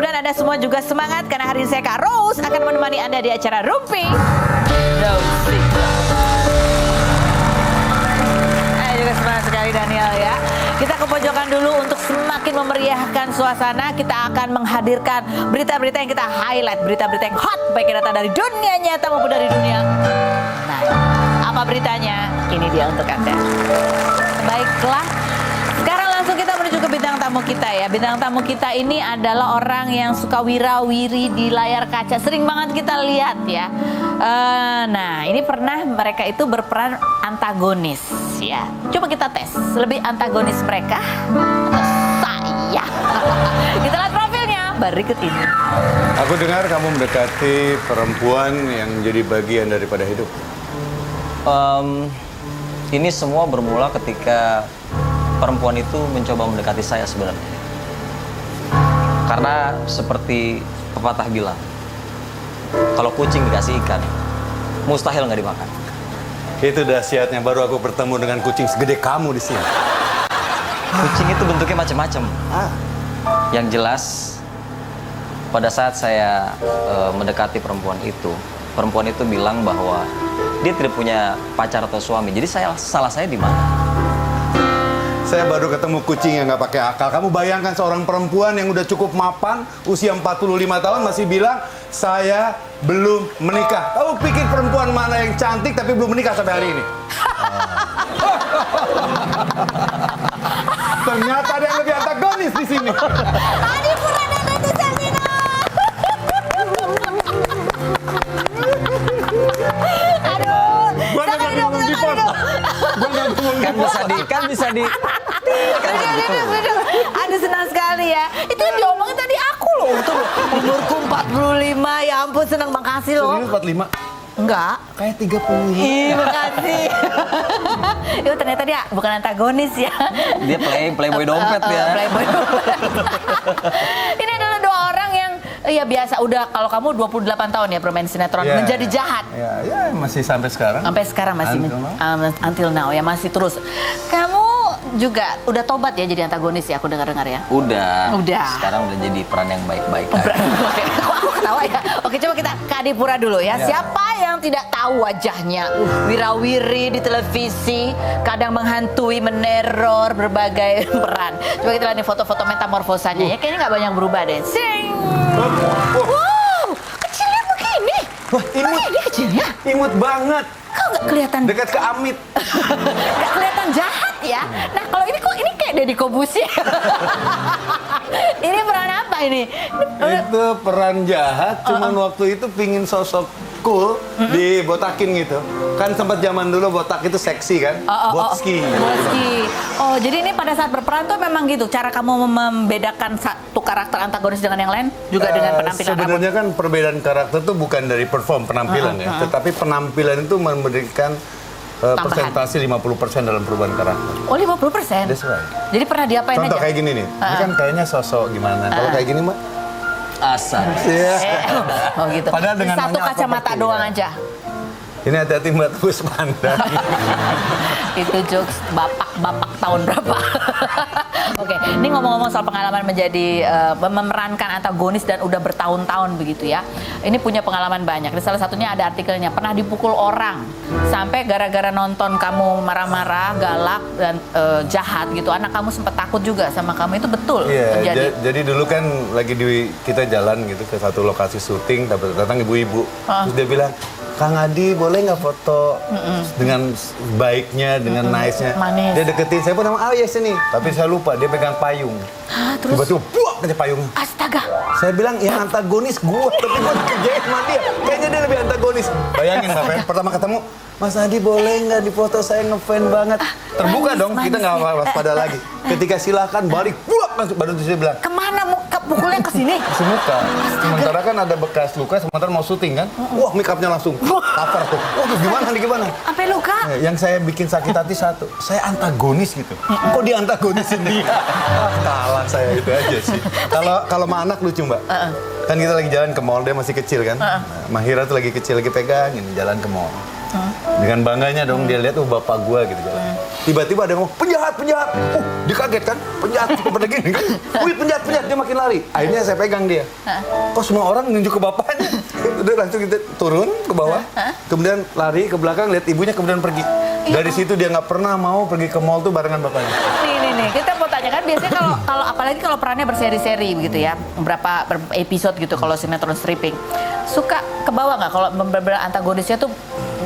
mudah-mudahan Anda semua juga semangat karena hari ini saya Kak Rose akan menemani Anda di acara Rumpi Rosing. Juga semangat sekali Daniel ya. Kita ke pojokan dulu untuk semakin memeriahkan suasana. Kita akan menghadirkan berita-berita yang kita highlight, berita-berita yang hot, baik yang datang dari dunia nyata maupun dari dunia. Nah, apa beritanya? Ini dia untuk Anda. Baiklah, sekarang langsung kita menuju ke bintang tamu kita ya. Bintang tamu kita ini adalah orang yang suka wirawiri di layar kaca. Sering banget kita lihat ya. Nah, ini pernah mereka itu berperan antagonis ya. Coba kita tes, lebih antagonis mereka atau saya? Kita lihat profilnya berikut ini. Aku dengar kamu mendekati perempuan yang jadi bagian daripada hidup. Ini semua bermula ketika perempuan itu mencoba mendekati saya sebenarnya. Karena seperti pepatah bilang, kalau kucing dikasih ikan, mustahil nggak dimakan. Itu dahsyatnya, baru aku bertemu dengan kucing segede kamu di sini. Kucing itu bentuknya macam-macam. Yang jelas, pada saat saya mendekati perempuan itu bilang bahwa dia tidak punya pacar atau suami. Jadi salah saya di mana? Saya baru ketemu kucing yang nggak pakai akal. Kamu bayangkan seorang perempuan yang udah cukup mapan, usia 45 tahun masih bilang, saya belum menikah. Kamu pikir perempuan mana yang cantik tapi belum menikah sampai hari ini? Ternyata ada yang lebih antagonis di sini. Tadi pernah datang ke seminar. Aduh, jangan dong. Kan bisa di Aduh, senang sekali ya. Itu yang diomongin tadi aku loh. Tuh, umurku 45, ya ampun, senang, makasih loh. Serius 45? Enggak. Kayak 30. Ih, makasih. Itu ternyata dia bukan antagonis ya. Dia playboy dompet ya. Playboy dompet. Ini adalah dua orang yang ya biasa udah, kalau kamu 28 tahun ya bermain sinetron, Yeah. menjadi jahat. Ya, masih sampai sekarang. Sampai sekarang masih until now ya, masih terus. Kamu juga udah tobat ya jadi antagonis ya, aku dengar-dengar ya. Udah. Sekarang udah jadi peran yang baik-baik. Oke, aku ketawa ya. Oke, coba kita ke Adipura dulu ya. Siapa yang tidak tahu wajahnya? Wirawiri di televisi, kadang menghantui, meneror berbagai peran. Coba kita lihat nih foto-foto metamorfosanya ya. Kayaknya nggak banyak berubah deh. Sing. Wow, kecilnya begini. Wah, imut. Begini kecilnya. Imut banget. Kok nggak kelihatan? Dekat ke Amit. Nggak kelihatan jahat ya. Nah, kalau ini kok ini kayak Deddy Kobusi. Ini peran apa ini? Itu peran jahat, cuman waktu itu pingin sosok cool, dibotakin gitu. Kan sempat zaman dulu botak itu seksi kan? Botski. Oh, jadi ini pada saat berperan tuh memang gitu. Cara kamu membedakan satu karakter antagonis dengan yang lain juga dengan penampilan sebenarnya kan perbedaan karakter tuh bukan dari perform penampilan ya, tetapi penampilan itu memberikan persentase 50% dalam perubahan karakter. Oh, 50%? That's right. Jadi pernah diapain aja? Contoh kayak gini nih, ini kan kayaknya sosok gimana. Kalau kayak gini, Mbak? Asal. Oh gitu. Padahal dengan satu banyak kacamata properti, doang ya. aja. Ini hati-hati Mbak, terus pandang. Itu jokes bapak tahun berapa? Oke, ini ngomong-ngomong soal pengalaman menjadi memerankan antagonis dan udah bertahun-tahun begitu ya. Ini punya pengalaman banyak. Di salah satunya ada artikelnya, pernah dipukul orang sampai gara-gara nonton kamu marah-marah, galak dan jahat gitu. Anak kamu sempat takut juga sama kamu, itu betul terjadi? Jadi dulu kan lagi kita jalan gitu ke satu lokasi syuting, datang ibu-ibu. Terus dia bilang, Kang Adi boleh nggak foto dengan baiknya, dengan nice-nya? Manis. Dia deketin, saya pun nama, oh ya sini. Tapi saya lupa, dia pegang payung. Terus? Tiba-tiba, buak aja payungnya. Astaga. Saya bilang, yang antagonis gue, tapi gue dikerjain sama dia. Kayaknya dia lebih antagonis. Bayangin Mbak Fen, pertama ketemu, Mas Adi boleh nggak difoto, saya ngefan banget. Terbuka manis, dong, kita nggak waspada lagi. Ketika silakan balik, buak langsung, baru dia bilang, Kemana pukulnya ke sini? ke muka. Sementara kan ada bekas luka, sementara mau syuting kan. Wah, make upnya langsung cover tuh. Wah, gimana nih gimana? Sampai luka? Yang saya bikin sakit hati satu, saya antagonis gitu. Kok dia antagonisin dia? Kalah saya itu aja sih. Kalau sama anak lucu Mbak. Kan kita lagi jalan ke mall, dia masih kecil kan. Mahira tuh lagi kecil, lagi pegangin jalan ke mall. Dengan bangganya dong dia lihat, bapak gua gitu jalan. Tiba-tiba ada yang ngomong, penjahat. Dia kaget kan, penjahat pada gini kan. Wih, penjahat, dia makin lari. Akhirnya saya pegang dia. Kok semua orang nunjuk ke bapaknya? Udah langsung kita turun ke bawah, kemudian lari ke belakang, lihat ibunya, kemudian pergi. Dari situ dia nggak pernah mau pergi ke mall tuh barengan bapaknya. Nih, kita mau tanya kan biasanya kalau apalagi kalau perannya berseri-seri begitu ya, berapa episode gitu kalau sinetron stripping, suka ke bawah nggak kalau beberapa antagonisnya tuh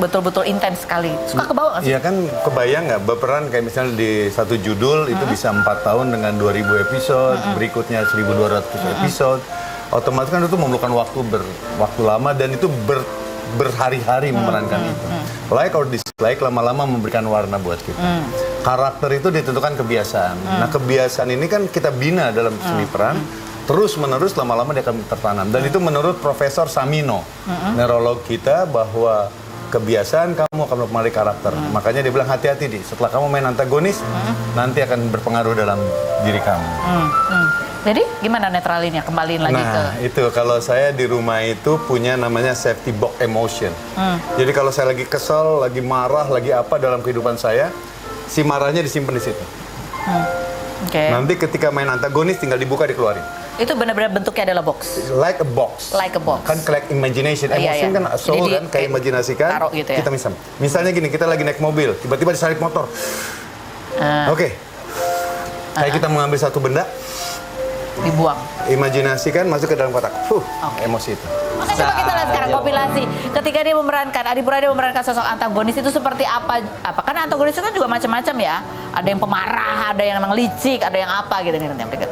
betul-betul intens sekali, suka ke bawah nggak sih? Iya kan, kebayang nggak berperan kayak misalnya di satu judul itu bisa 4 tahun dengan 2000 episode, berikutnya 1200 episode, otomatis kan itu memerlukan waktu lama dan itu berhari-hari memerankan itu. Like or dislike lama-lama memberikan warna buat kita. Karakter itu ditentukan kebiasaan. Nah, kebiasaan ini kan kita bina dalam seni peran. Terus-menerus lama-lama dia akan tertanam. Dan itu menurut Profesor Samino, neurolog kita, bahwa kebiasaan kamu akan mempengaruhi karakter. Makanya dia bilang hati-hati setelah kamu main antagonis, nanti akan berpengaruh dalam diri kamu. Jadi gimana netralinnya? Kembaliin lagi ke... Nah, itu kalau saya di rumah itu punya namanya safety box emotion. Jadi kalau saya lagi kesel, lagi marah, lagi apa dalam kehidupan saya, si marahnya disimpan di situ. Nanti ketika main antagonis tinggal dibuka, dikeluarin. Itu benar-benar bentuknya adalah box. Like a box. Like a box. Kan collect imagination. Emotion kan soul kan, kayak imajinasikan. Gitu ya? Kita misalnya gini, kita lagi naik mobil, tiba-tiba disalip motor. Oke. Kayak kita mengambil satu benda, dibuang. Imajinasikan masuk ke dalam kotak. Emosi itu. Oke, coba kita lihat sekarang kompilasi. Ketika dia memerankan, Adipura dia memerankan sosok antagonis itu seperti apa? Karena antagonis itu kan juga macam-macam ya. Ada yang pemarah, ada yang emang licik, ada yang apa gitu nih nanti berikut.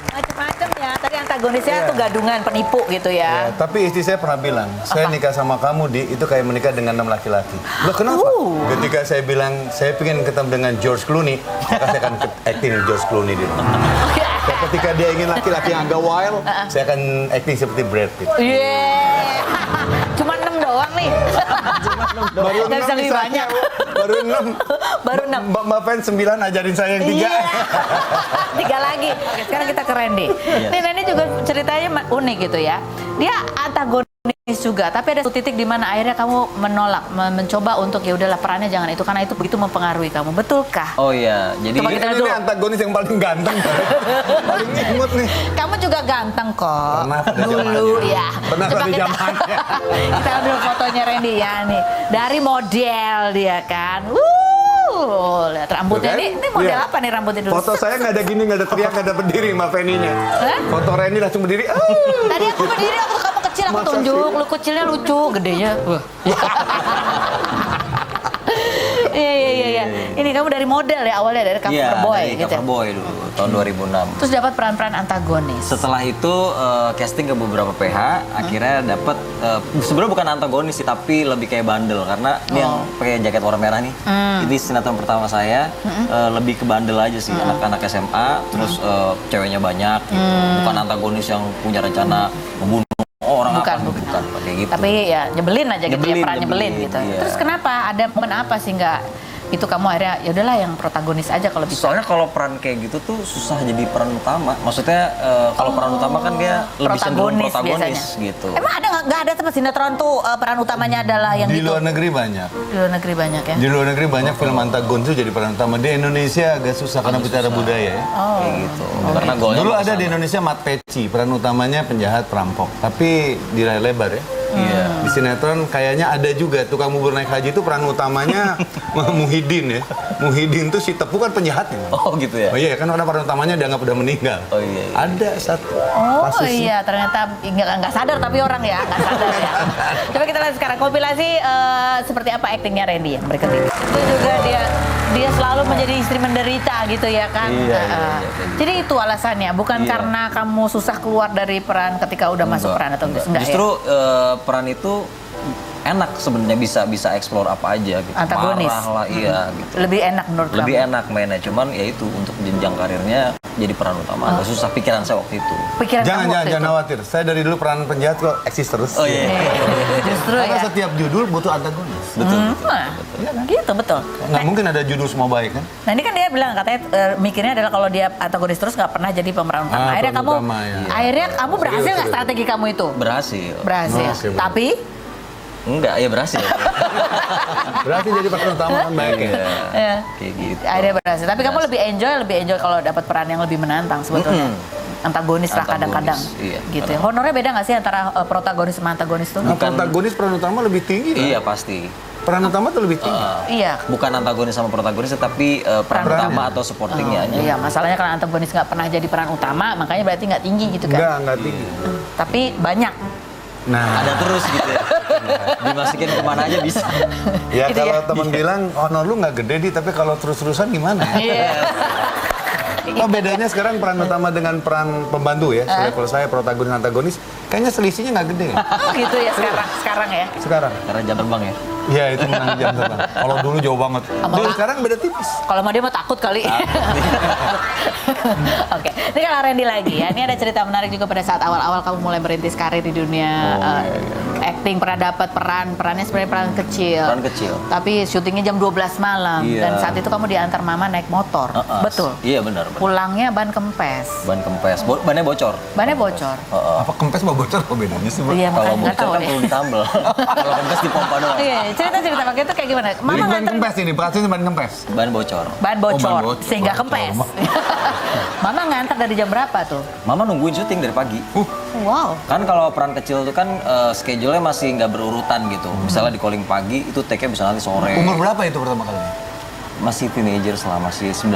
Macam-macam ya. Tadi antagonisnya tuh gadungan, penipu gitu ya. Tapi istri saya pernah bilang, saya nikah sama kamu itu kayak menikah dengan 6 laki-laki. Loh kenapa? Ketika saya bilang, saya pengen ketemu dengan George Clooney, maka saya akan acting George Clooney di rumah. Ketika dia ingin laki-laki yang agak wild, saya akan acting seperti Brad Pitt. Cuma 6 doang nih. Baru 6 bisa lebih banyak. Baru 6. Baru 6. Mbak Fen 9, ajarin saya yang 3. 3 lagi. Oke, sekarang kita ke Randy. Ini juga ceritanya unik gitu ya. Dia antagonis juga, tapi ada satu titik di mana akhirnya kamu menolak, mencoba untuk ya udahlah perannya jangan itu karena itu begitu mempengaruhi kamu. Betulkah? Oh iya, jadi ini antagonis yang paling ganteng. Paling imut nih. Kamu juga ganteng kok. Pernah pada dulu ya. Pernah pada zamannya. Kita ambil fotonya Randy ya nih. Dari model dia kan. Lihat rambutnya kan? ini model apa nih rambutnya dulu? Foto saya nggak ada gini, nggak ada teriak, nggak ada berdiri Mbak Feninya. Foto Randy langsung berdiri. Tadi aku berdiri waktu kamu kecil, aku tunjuk. Lu kecilnya lucu, gedenya. Iya. Ini kamu dari model ya awalnya, dari cover boy dari gitu. Cover boy dulu tahun 2006. Terus dapat peran-peran antagonis. Setelah itu casting ke beberapa PH, akhirnya dapat sebenarnya bukan antagonis sih, tapi lebih kayak bandel karena dia yang pakai jaket warna merah nih. Ini sinetron pertama saya, lebih ke bandel aja sih, anak-anak SMA, terus ceweknya banyak gitu. Bukan antagonis yang punya rencana membunuh orang bukan kayak gitu. Tapi ya nyebelin aja gitu ya, peran nyebelin gitu. Iya. Terus kenapa ada momen apa sih nggak itu kamu akhirnya ya udahlah yang protagonis aja kalau bisa. Soalnya kalau peran kayak gitu tuh susah jadi peran utama. Maksudnya kalau peran utama kan dia lebih cenderung protagonis gitu. Emang ada nggak ada tempat sinetron tuh peran utamanya adalah yang di gitu? luar negeri banyak. Di luar negeri banyak ya. Di luar negeri banyak film antagonis tuh jadi peran utama. Di Indonesia agak susah karena bicara budaya ya. Kayak gitu. Karena golnya Dulu ada di Indonesia Mat Peci, peran utamanya penjahat perampok. Tapi di layar lebar ya. Iya. Di sinetron kayaknya ada juga tukang bubur naik haji itu peran utamanya Muhyiddin ya. Muhyiddin tuh si Tepu kan penjahatnya. Oh gitu ya. Oh iya kan karena peran utamanya dianggap udah meninggal. Oh iya. Ada satu. Oh iya ternyata nggak sadar tapi orang ya nggak sadar ya. Coba kita lihat sekarang kompilasi seperti apa aktingnya Randy yang berikut ini. Itu juga dia selalu menjadi istri menderita gitu ya kan. Iya. Jadi itu alasannya bukan karena kamu susah keluar dari peran ketika udah masuk peran atau enggak. Justru peran itu enak sebenarnya, bisa explore apa aja gitu. Antagonis. Marah lah, iya gitu. Lebih enak menurut Lebih kamu? enak mainnya, cuman ya itu untuk jenjang karirnya jadi peran utama. Agak susah pikiran saya waktu itu. Pikiran kamu waktu Jangan itu? khawatir. Saya dari dulu peran penjahat kok eksis terus. Oh iya. Justru Karena ya. setiap judul butuh antagonis. Betul. Gitu betul. Nggak mungkin ada judul semua baik kan? Nah ini kan dia bilang katanya mikirnya adalah kalau dia antagonis terus nggak pernah jadi pemeran utama. Akhirnya peran kamu, utama, ya. akhirnya kamu berhasil nggak strategi kamu itu? Berhasil. Berhasil. Berhasil. Tapi Enggak, ya berhasil. Berarti jadi peran utama kan baik ya. Iya. Kayak gitu. Akhirnya berhasil. Tapi kamu lebih enjoy kalau dapat peran yang lebih menantang sebetulnya. Antagonis lah Antagonis, kadang-kadang. iya, Gitu. Ya. Honornya beda nggak sih antara protagonis sama antagonis tuh? Nah, protagonis peran utama lebih tinggi kan? Iya pasti. Peran utama tuh lebih tinggi. Iya. Bukan antagonis sama protagonis, tapi peran Perannya. utama atau supportingnya aja. Iya, masalahnya kalau antagonis nggak pernah jadi peran utama, makanya berarti nggak tinggi gitu kan? Enggak tinggi. Tapi banyak. Nah, Ada terus gitu ya. Dimasukin kemana aja bisa. ya Itu kalau ya. teman bilang honor lu nggak gede di, tapi kalau terus-terusan gimana? Iya. Oh, bedanya sekarang peran utama dengan peran pembantu ya. Kalau saya protagonis antagonis, kayaknya selisihnya nggak gede. Oh gitu ya sekarang ya. Sekarang. Karena jam terbang ya. Iya, itu menang jam terbang. Kalau dulu jauh banget. Dulu sekarang beda tipis. Kalau mau dia mau takut kali. Oke, ini kalau Randy lagi ya. Ini ada cerita menarik juga pada saat awal-awal kamu mulai merintis karir di dunia acting, pernah dapat perannya sebenarnya peran kecil. Peran kecil. Tapi syutingnya jam 12 malam Iya. dan saat itu kamu diantar mama naik motor. Betul. Iya benar. Pulangnya ban kempes. Ban kempes, bannya bocor. Bannya bocor. Apa kempes mau bocor apa bedanya sih? Iya, Kalau makanya nggak bocor tahu kan deh. perlu ditambal. Kalau kempes dipompa doang. Iya, cerita pakai itu kayak gimana? Jadi Mama ban nganter kempes ini, bekasnya ban kempes. Ban bocor. ban bocor, ban bocor. sehingga kempes. Mama ngantar dari jam berapa tuh? Mama nungguin syuting dari pagi. Wow. Kan kalau peran kecil tuh kan schedule-nya masih nggak berurutan gitu. Misalnya di calling pagi, itu take-nya bisa nanti sore. Umur berapa itu pertama kali? Masih teenager selama masih 19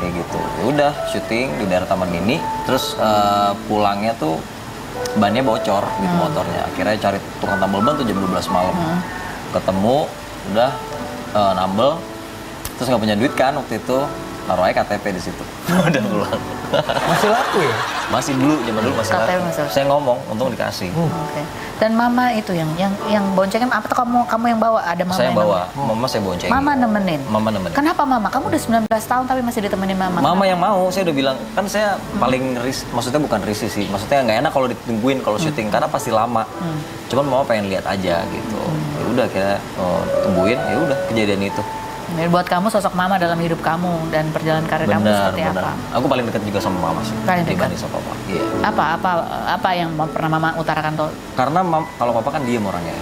kayak gitu. Ya udah syuting di daerah Taman Mini, terus pulangnya tuh bannya bocor gitu motornya. Akhirnya cari tukang tambal ban tuh jam 12 malam. Ketemu, udah nambel, terus nggak punya duit kan waktu itu, taruh aja KTP di situ. Udah pulang. Masih laku ya? Masih dulu, zaman dulu masih KTP laku. masih laku. Saya ngomong, untung dikasih. Oke. Dan mama itu yang boncengan apa tuh kamu yang bawa? Ada mama Saya yang bawa, nemenin? mama saya bonceng. Mama nemenin. Mama nemenin. Kenapa mama? Kamu udah 19 tahun tapi masih ditemenin mama. Mama yang mau, saya udah bilang, kan saya paling maksudnya bukan risih sih, maksudnya nggak enak kalau ditungguin kalau syuting karena pasti lama. Cuman mama pengen lihat aja gitu. Ya udah kira tungguin, ya udah kejadian itu. Dan buat kamu sosok mama dalam hidup kamu dan perjalanan karir kamu seperti apa? Aku paling dekat juga sama mama sih. Paling dekat. Dibanding sama papa. Iya. Apa yang pernah mama utarakan tuh? Karena kalau papa kan diem orangnya.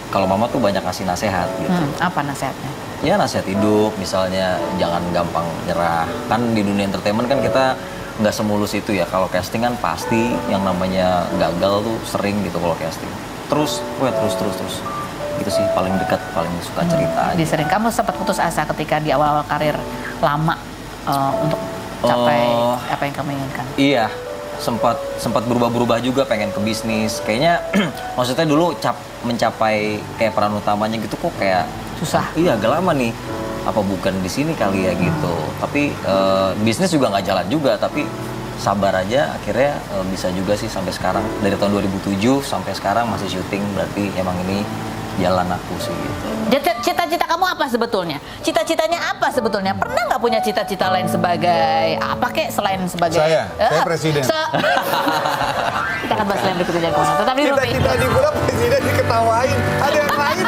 Kalau mama tuh banyak kasih nasihat gitu. Apa nasihatnya? Ya nasihat hidup, misalnya jangan gampang nyerah. Kan di dunia entertainment kan kita nggak semulus itu ya. Kalau casting kan pasti yang namanya gagal tuh sering gitu kalau casting. Terus gitu sih, paling dekat, paling suka cerita aja. Disering. Kamu sempat putus asa ketika di awal-awal karir lama untuk capai apa yang kamu inginkan? Iya, sempat berubah-berubah juga, pengen ke bisnis. Kayaknya maksudnya dulu mencapai kayak peran utamanya gitu kok kayak Susah. Iya, agak lama nih. Apa bukan di sini kali ya gitu. Tapi bisnis juga nggak jalan juga, tapi sabar aja akhirnya bisa juga sih sampai sekarang. Dari tahun 2007 sampai sekarang masih syuting, berarti emang ini jalan aku sih gitu. Cita-cita kamu apa sebetulnya? Cita-citanya apa sebetulnya? Pernah nggak punya cita-cita lain sebagai apa kek selain sebagai Saya presiden. Kita akan bahas lain berikutnya. Tetap di Rupi. Cita-cita di bola presiden diketawain. Ada yang lain.